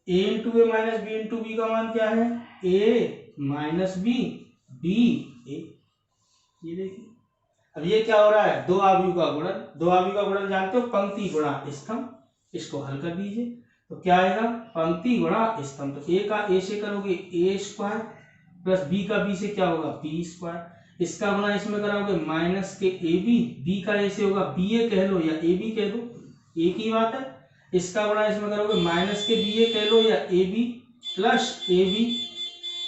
A into A minus B into B का मान क्या है, A minus B B A. ये देखिए अब ये क्या हो रहा है, दो आव्यूह का गुणन। दो आव्यूह का गुणन जानते हो, पंक्ति गुणा स्तंभ। इसको हल कर दीजिए तो क्या आएगा, पंक्ति गुणा स्तंभ। तो ए का ए से करोगे ए स्क्वायर प्लस बी का बी से क्या होगा बी स्क्वायर। इसका गुणा इसमें कराओगे माइनस के ए बी, बी का ए से होगा बी ए कह लो या ए बी कह दो, एक ही बात है। इसका गुणा इसमें करोगे माइनस के बी ए कह लो या A B plus A B.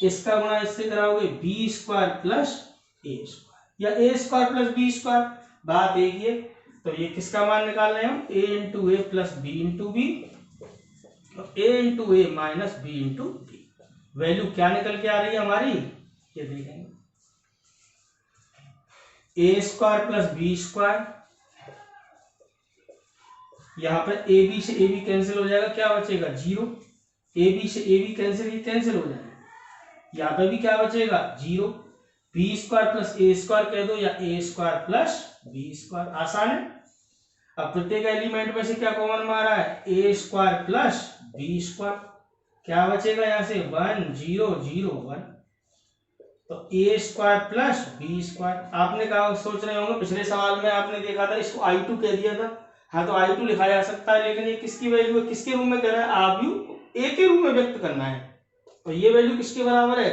इसका गुणा इससे कराओगे B square plus A square या A square plus B square, बात एक ही है। तो ये किसका मान निकाल रहे हैं हम, A into A plus B into B और A into A minus B into B. Value क्या निकल के आ रही है हमारी, ये देखेंगे, A square plus B square, यहां पर ए बी से ए बी कैंसिल हो जाएगा, क्या बचेगा 0, ए बी से ए बी कैंसिल हो जाएगा, यहाँ पे भी क्या बचेगा 0, B square plus A square कह दो या A square plus B square, आसान है। अब प्रत्येक एलिमेंट में से क्या कॉमन में आ रहा है, A square plus B square, क्या बचेगा यहाँ से 1 0 0 1, तो A square plus B square. आपने कहा सोच रहे होंगे पिछले सवाल में आपने देखा था इसको I2 कह दिया था, हाँ तो I2 लिखा जा सकता है, लेकिन ये किसकी वैल्यू है, किसके रूप में कह रहा है, आव्यूह ए के रूप में व्यक्त करना है। तो ये वैल्यू किसके बराबर है,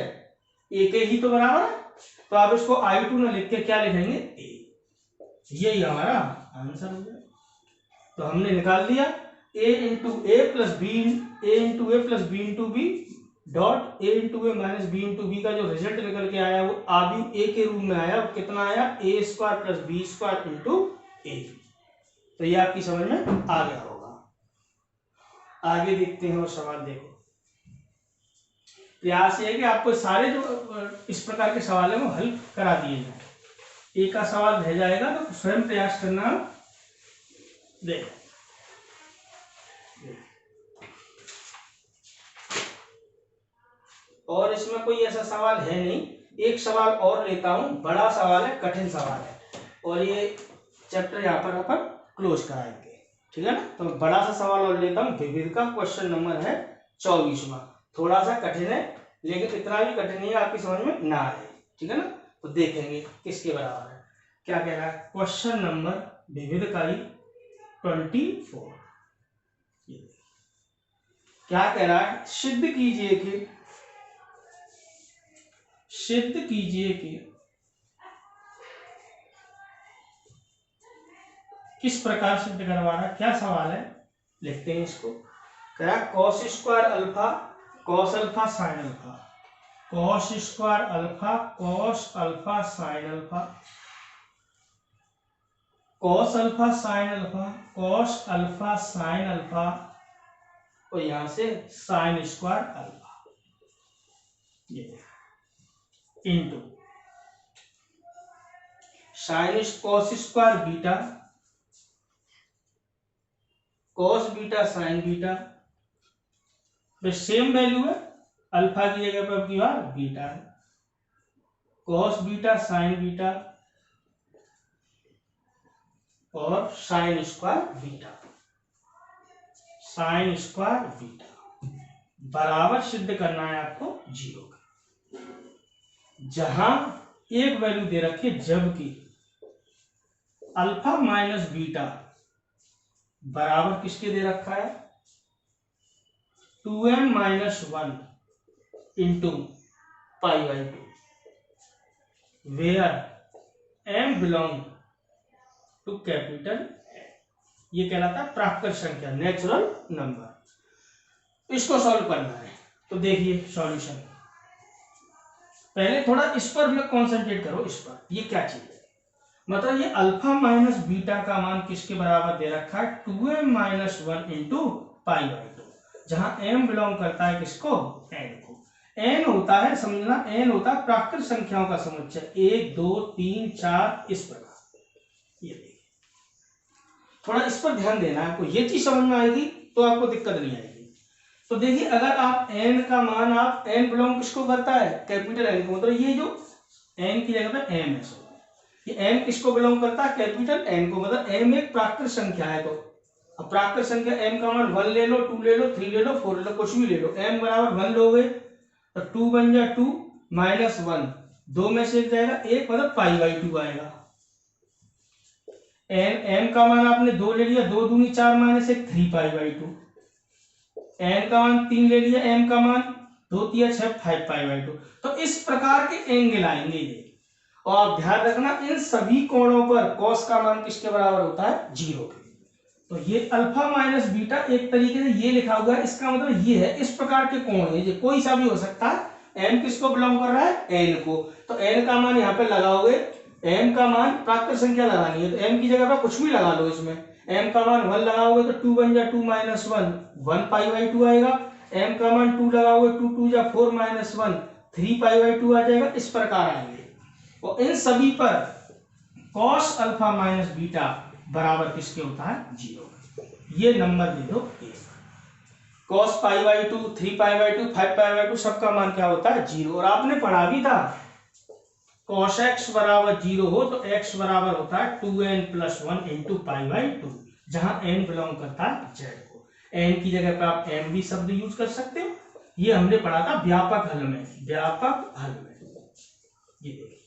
ए के ही तो बराबर है। तो आप इसको I2 ना लिख के क्या लिखेंगे ए, यही हमारा आंसर हो गया। तो हमने निकाल दिया A into A plus B, A into A plus B into B dot A into A minus B into B का जो रिजल्ट निकल के आया वो आव्यूह ए के रूप में आया। कितना आया, A square plus B square into A. तो ये आपकी समझ में आ गया होगा। आगे देखते हैं और सवाल देखो। प्रयास ये है कि आपको सारे जो इस प्रकार के सवाल है वो हल करा दिए जाए। एक का सवाल रह जाएगा तो स्वयं प्रयास करना। देखो और इसमें कोई ऐसा सवाल है नहीं, एक सवाल और लेता हूं, बड़ा सवाल है, कठिन सवाल है, और ये चैप्टर यहाँ पर अपन क्लोज कराएंगे, ठीक है ना। तो बड़ा सा सवाल और लेता हूँ, विविध का क्वेश्चन नंबर है 24वां। थोड़ा सा कठिन है लेकिन इतना भी कठिन नहीं है आपकी समझ में ना आए, ठीक है ना। तो देखेंगे किसके बराबर है, क्या कह रहा है क्वेश्चन नंबर विविध का ही 24। क्या कह रहा है, सिद्ध कीजिए कि किस प्रकार सिद्ध करवा रहा है, क्या सवाल है, लिखते हैं इसको। कह रहा cos square alpha cos alpha sine alpha, cos square alpha cos alpha sine alpha, cos alpha sine alpha cos alpha sine alpha और यहां से साइन स्क्वायर अल्फा, ये into sine cos square beta cos beta sine beta तो same value है, alpha की जगह पर आपकी बार बीटा है, कॉस बीटा साइन बीटा और sine square beta, sine square beta बराबर सिद्ध करना है आपको 0 का, जहां एक वैल्यू दे रखी है, जबकि अल्फा माइनस बीटा बराबर किसके दे रखा है 2m minus 1 into pi by 2, where m belong to capital, ये कहलाता है प्राकृत संख्या, नेचुरल नंबर। इसको सॉल्व करना है, तो देखिए सॉल्यूशन, पहले थोड़ा इस पर कंसंट्रेट करो, इस पर, ये क्या चीज है, मतलब ये अल्फा माइनस बीटा का मान किसके बराबर दे रखा है 2m minus 1 into pi by 2, जहां m बिलोंग करता है किसको n को, n होता है, समझना n होता है प्राकृत संख्याओं का समुच्चय, 1 2 3 4 इस प्रकार। ये देखिए थोड़ा इस पर ध्यान देना है आपको, ये चीज समझ में आएगी तो आपको दिक्कत नहीं आएगी। तो देखिए अगर आप n का मान, आप n बिलोंग किसको करता है कैपिटल n को, मतलब ये जो n की जगह पे m है, ये m किसको बिलोंग करता है कैपिटल n को, मतलब m एक प्राकृत संख्या है। तो अब प्राकृत संख्या m का मान 1 ले लो, 2 ले लो, 3 ले लो, 4 ले लो, कुछ भी ले लो, m बराबर 1 लोगे तो 2 बन जाए 2 माइनस 1, 2 में से एक जाएगा 1, मतलब पाई बाई 2 आएगा। m का मान आपने 2 ले लिया, 2 दूनी 4 माइनस 1 3 पाई बाई 2, n का मान 3 ले लिया, m का मान 2 3 6 5 पाई बाई 2। तो इस प्रकार के एंगल आएंगे ये, और आप ध्यान रखना इन सभी कोणों पर कॉस का मान किसके बराबर होता है 0 के। तो ये अल्फा माइनस बीटा एक तरीके से ये लिखा हुआ है, इसका मतलब ये है इस प्रकार के कोण है, ये कोई सा भी हो सकता है, m किसको बिलोंग कर रहा है n को, तो n का मान यहाँ पे लगाओगे, m का मान प्राकृत संख्या लगानी है तो m की जगह पर कुछ भी लगा लो, इसमें m का मान 1 लगाओगे तो 2 बन जा 2 माइनस 1 1 पाई बाई 2 आएगा, m का मान 2 लगाओगे 2 2 जा 4 माइनस 1 3 पाई बाई 2 आ जाएगा, इस प्रकार आएंगे। और इन सभी पर cos अल्फा माइनस बीटा बराबर किसके होता है 0। ये नंबर दे दो एक, cos pi by 2 3 pi by 2 5 pi by 2 सबका मान क्या होता है 0। और आपने पढ़ा भी था cos x बराबर 0 हो तो x बराबर होता है 2n plus 1 into pi by 2, जहां n बिलोंग करता है z को, n की जगह पर आप m भी शब्द यूज कर सकते हो, ये हमने पढ़ा था व्यापक हल में, व्यापक हल में। ये देखिए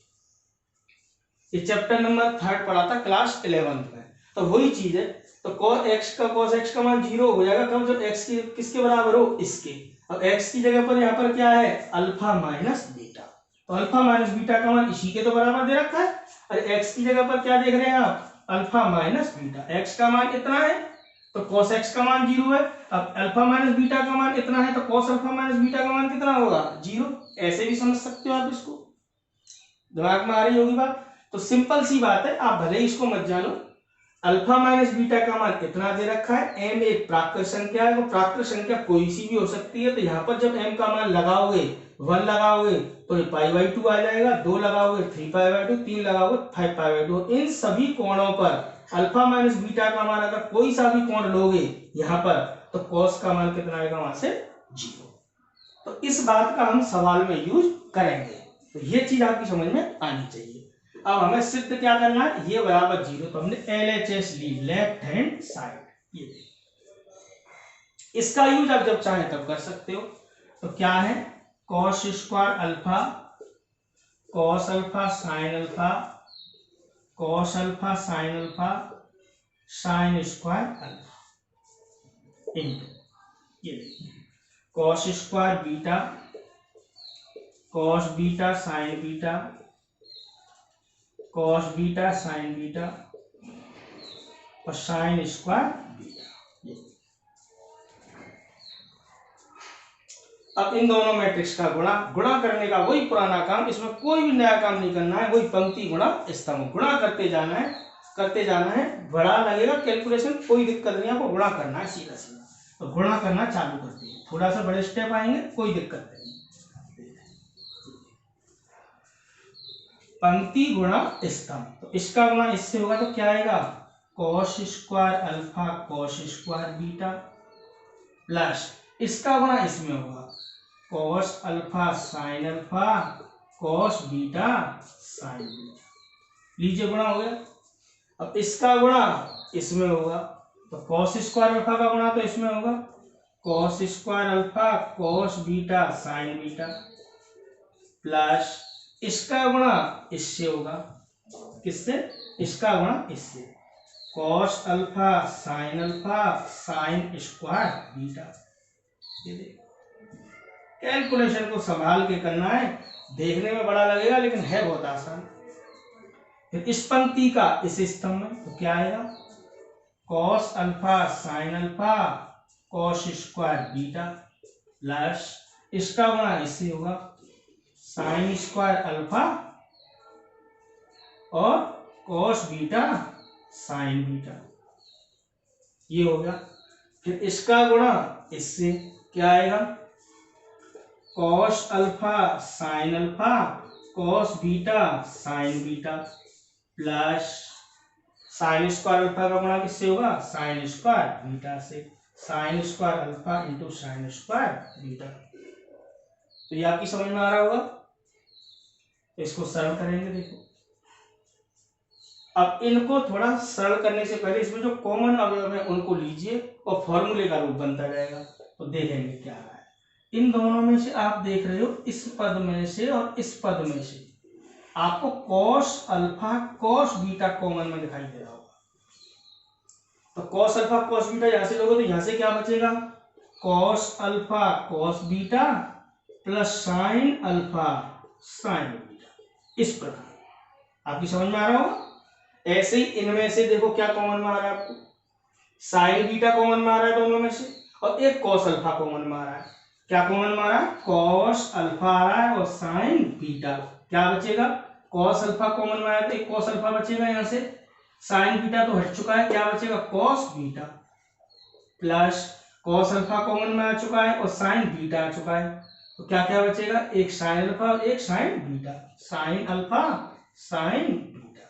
ये चैप्टर नंबर 3 पढ़ा था क्लास 11th में, तो वही चीज है। तो cos x का मान 0 हो जाएगा कब, जब x की किसके बराबर हो इसके। अब x की जगह पर यहाँ पर क्या है अल्फा माइनस बीटा, तो अल्फा माइनस बीटा का मान इसी के तो बराबर दे रखा है, और x की जगह पर क्या देख रहे हैं आप अल्फा माइनस बीटा, x का मान इतना है तो cos x का मान 0 है, अब अल्फा माइनस बीटा का मान इतना है तो cos अल्फा माइनस बीटा का मान कितना होगा 0। ऐसे भी समझ सकते हो आप, इसको दिमाग में आ रही होगी बात। तो सिंपल सी बात है, आप भले ही इसको मत जानो, अल्फा माइनस बीटा का मान कितना दे रखा है, m एक प्राकृत संख्या है, वो प्राकृत संख्या कोई सी भी हो सकती है, तो यहाँ पर जब m का मान लगाओगे 1 लगाओगे तो ये पाई बाई 2 आ जाएगा, 2 लगाओगे 3 पाई बाई 2, 3 लगाओगे 5 पाई बाई 2। इन सभी कोणों पर अल्फा माइनस बीटा का मान अगर कोई सा भी कोण लोगे यहाँ पर तो cos का मान कितना आएगा वहां से 0। तो इस बात का हम सवाल में यूज करेंगे, तो ये चीज आपकी समझ में आनी चाहिए। अब हमें सिद्ध क्या करना है, ये बराबर 0, तो हमने LHS ली, लेफ्ट हैंड साइड। ये इसका यूज आप जब चाहे तब कर सकते हो। तो क्या है cos square alpha, cos alpha sine alpha, cos alpha sine alpha, sine square alpha into ये cos square beta, cos beta sine beta, cos beta sine beta और साइन स्क्वायर बीटा। अब इन दोनों मैट्रिक्स का गुणा करने का वही पुराना काम, इसमें कोई भी नया काम नहीं करना है, वही पंक्ति गुणा स्तंभ, गुणा करते जाना है, बड़ा लगेगा कैलकुलेशन, कोई दिक्कत नहीं, आपको गुणा करना है सीधा सीधा। तो गुणा करना चालू करते हैं, थोड़ा सा बड़े स्टेप आएंगे, कोई दिक्कत नहीं। पंक्ति गुणा स्तंभ, तो इसका गुणा इससे होगा तो क्या आएगा cos square alpha cos square beta plus इसका गुणा इसमें होगा, cos alpha sine alpha cos beta sine beta. लीजिए गुणा हो गया। अब इसका गुणा इसमें होगा, तो कॉस स्क्वायर अल्फा का गुणा तो इसमें होगा, cos square alpha cos beta sine beta, plus इसका गुणा इससे होगा, किससे? इसका गुणा इससे, cos alpha sine square beta. ये देखो, कैलकुलेशन को संभाल के करना है, देखने में बड़ा लगेगा लेकिन है बहुत आसान। फिर इस पंक्ति का इस स्तंभ में तो क्या आएगा, cos alpha sine alpha cos square beta, plus इसका गुणा इससे होगा, साइन स्क्वायर अल्फा और कॉस बीटा साइन बीटा। ये हो गया। फिर इसका गुणा इससे क्या आएगा, cos alpha sine alpha cos beta sine beta, plus sine square alpha का गुणा किससे होगा, साइन स्क्वायर बीटा से, sine square alpha into sine square beta. तो ये आपकी समझ में आ रहा होगा। इसको सरल करेंगे। देखो, अब इनको थोड़ा सरल करने से पहले इसमें जो कॉमन अवयव है उनको लीजिए और फॉर्मूले का रूप बनता जाएगा, तो देखेंगे क्या है। इन दोनों में से आप देख रहे हो, इस पद में से और इस पद में से आपको cos alpha cos beta common में दिखाई दे रहा होगा। तो कॉस अल्फा कॉस बीटा यहां से लोगे तो यहां से क्या बचेगा, cos alpha cos beta plus sine alpha sign beta. इस प्रकार आपकी समझ में आ रहा होगा। ऐसे ही इनमें से देखो क्या कॉमन में आ रहा है आपको, साइन बीटा कॉमन में आ रहा है दोनों में से, और एक कॉस अल्फा कॉमन में आ रहा है। क्या कॉमन में आ रहा है, कॉस अल्फा आ रहा है और साइन बीटा। क्या बचेगा, कॉस अल्फा कॉमन में आया तो एक कॉस अल्फा बचेगा यहां से, साइन बीटा तो हट चुका है, क्या बचेगा cos beta, plus cos alpha common में आ चुका है और साइन बीटा आ चुका है, तो क्या क्या बचेगा, एक साइन अल्फा और एक sign beta, sine alpha sign beta.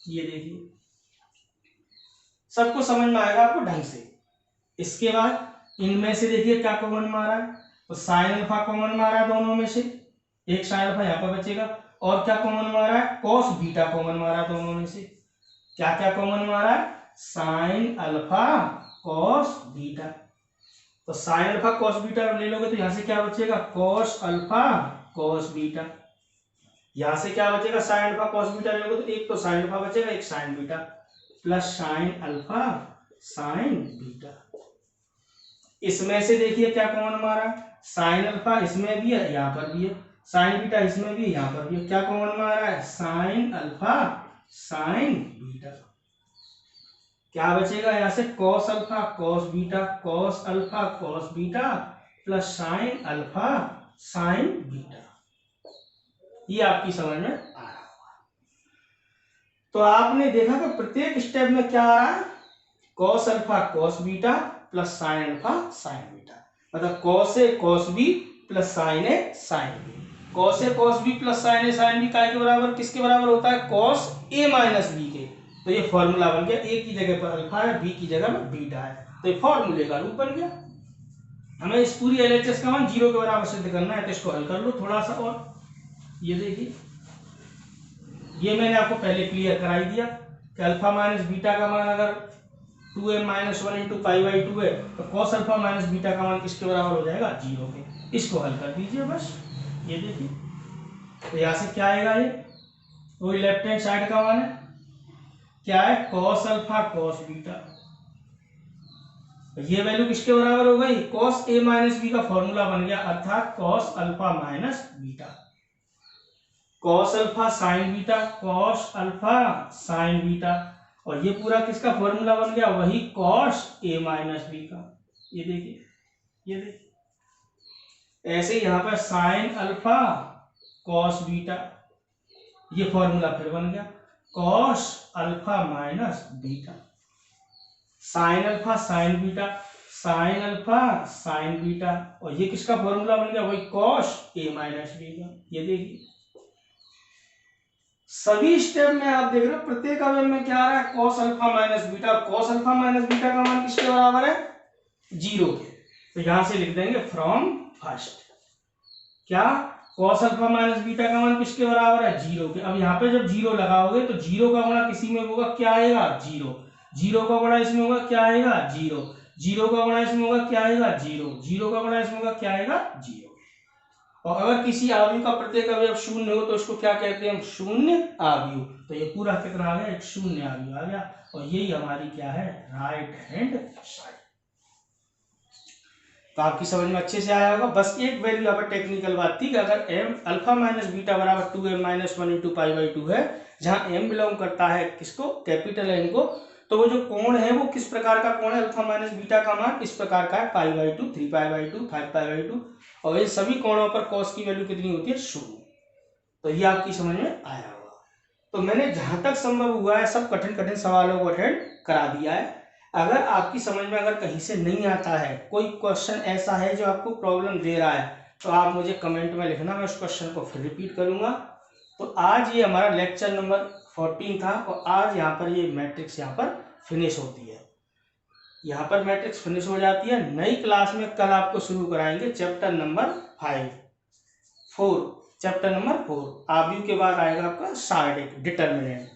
ये देखिए सबको समझ में आएगा आपको ढंग से। इसके बाद इनमें से देखिए क्या कॉमन में आ रहा है, तो साइन अल्फा कॉमन में आ रहा है दोनों में से, एक साइन अल्फा यहाँ पर बचेगा, और क्या कॉमन में आ रहा है, कॉस बीटा कॉमन में आ रहा है दोनों में से। क्या क्या कॉमन में आ रहा है, साइन अल्फा कॉस बीटा, तो साइन अल्फा कॉस बीटा ले लोगे तो यहां से क्या बचेगा, कॉस अल्फा कॉस बीटा। यहां से क्या बचेगा, साइन अल्फा कॉस बीटा ले लोगे तो एक तो साइन अल्फा बचेगा, एक sign beta, plus sine alpha sign beta. इसमें से देखिए क्या कॉमन में आ रहा है, साइन अल्फा इसमें भी है यहाँ पर भी है, साइन बीटा इसमें भी है यहाँ पर भी है, क्या कॉमन में आ रहा है, साइन अल्फा साइन बीटा। क्या बचेगा यहाँ से, cos alpha cos beta, cos alpha cos beta plus sine alpha sign beta. ये आपकी समझ में आ रहा होगा। तो आपने देखा कि प्रत्येक स्टेप में क्या आ रहा है, cos alpha cos beta plus sine alpha sign beta, मतलब cos A cos B plus sign A sine B. Cos A cos B plus sign A sine B काय के बराबर, किसके बराबर होता है, कॉस ए माइनस बी के। तो ये फॉर्मूला बन गया, ए की जगह पर अल्फा है, बी की जगह में बीटा है, तो ये फॉर्मूले का रूप बन गया। हमें इस पूरी एलएचएस का मान 0 के बराबर सिद्ध करना है, तो इसको हल कर लो थोड़ा सा। और ये देखिए, ये मैंने आपको पहले क्लियर कराई दिया कि अल्फा माइनस बीटा का मान अगर 2m - 1 × π/2 है तो कॉस अल्फा माइनस बीटा का मान किसके बराबर हो जाएगा, 0 के। इसको हल कर दीजिए बस। ये देखिए, तो यहाँ से क्या आएगा, ये वही लेफ्ट हैंड साइड का मान है, क्या है, कॉस अल्फा कॉस बीटा। ये वैल्यू किसके बराबर हो गई, कॉस ए माइनस बी का फॉर्मूला बन गया, अर्थात cos alpha minus beta. Cos alpha sign beta, cos alpha sign beta, और ये पूरा किसका फॉर्मूला बन गया, वही कॉस ए माइनस बी का। ये देखिए, ये देखिए ऐसे यहाँ पर साइन अल्फा कॉस बीटा, ये फॉर्मूला फिर बन गया cos alpha minus beta, sine alpha sign beta, sine alpha sign beta, और ये किसका फॉर्मूला बन गया, वही कॉस ए माइनस बी का। ये देखिए सभी स्टेप में आप देख रहे हो प्रत्येक अवयव में क्या आ रहा है, cos alpha minus beta. Cos alpha minus beta का मान किसके बराबर है, 0 के। तो यहां से लिख देंगे फ्रॉम फर्स्ट। क्या कॉस अल्फा माइनस बीटा का मान किसके बराबर है? 0 के। अब यहाँ पे जब 0 लगाओगे तो 0 का गुणा किसी में होगा, क्या आएगा? 0। 0 का गुणा इसमें होगा, क्या आएगा? 0। 0 का गुणा इसमें होगा, क्या आएगा? 0। 0 का गुणा इसमें होगा, क्या आएगा? 0। और अगर किसी आव्यूह का प्रत्येक अवयव शून्य हो तो इसको क्या कहते हैं? शून्य आव्यूह। तो ये पूरा कितना आ गया? एक शून्य आव्यूह आ गया। और यही हमारी क्या है? Right hand side. तो आपकी समझ में अच्छे से आया होगा। बस एक वैल्यू यहाँ पर टेक्निकल बात थी कि अगर एम अल्फा माइनस बीटा बराबर 2m minus 1 into pi by 2 है, जहाँ m बिलोंग करता है किसको? कैपिटल N को, तो वो जो कोण है वो किस प्रकार का कोण है? अल्फा माइनस बीटा का मान इस प्रकार का है, पाई by 2, 3 pi by 2, 5 pi by 2। और इन सभी कोणों पर कॉस की वैल्यू कितनी होती है? 0। तो ये आपकी समझ में आया होगा। तो मैंने जहां तक संभव हुआ है सब कठिन कठिन सवालों को अटेंड करा दिया है। अगर आपकी समझ में अगर कहीं से नहीं आता है, कोई क्वेश्चन ऐसा है जो आपको प्रॉब्लम दे रहा है, तो आप मुझे कमेंट में लिखना, मैं उस क्वेश्चन को फिर रिपीट करूंगा। तो आज ये हमारा लेक्चर नंबर 14 था और आज यहाँ पर ये मैट्रिक्स यहाँ पर फिनिश होती है। यहाँ पर मैट्रिक्स फिनिश हो जाती है। नई क्लास में कल आपको शुरू कराएंगे चैप्टर नंबर 4। चैप्टर नंबर 4 आव्यूह के बाद आएगा आपका शार्डिक डिटर्मिनेंट।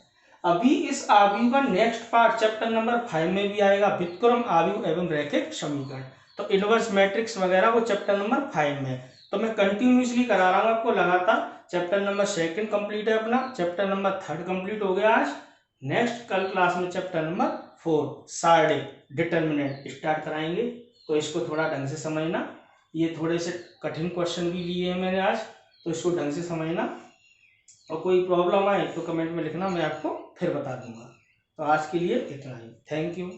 अभी इस आव्यूह का नेक्स्ट पार्ट चैप्टर नंबर 5 में भी आएगा, व्युत्क्रम आव्यूह एवं रैखिक समीकरण। तो इनवर्स मैट्रिक्स वगैरह वो चैप्टर नंबर 5 में। तो मैं कंटिन्यूसली करा रहा हूँ आपको लगातार। चैप्टर नंबर 2 कंप्लीट है अपना, चैप्टर नंबर 3 कंप्लीट हो गया आज। नेक्स्ट कल क्लास में चैप्टर नंबर 4 शार्डिक डिटर्मिनेंट स्टार्ट कराएंगे। तो इसको थोड़ा ढंग से समझना। ये थोड़े से कठिन क्वेश्चन भी लिए हैं मैंने आज, तो इसको ढंग से समझना। और कोई प्रॉब्लम आए तो कमेंट में लिखना, मैं आपको फिर बता दूंगा। तो आज के लिए इतना ही। Thank you.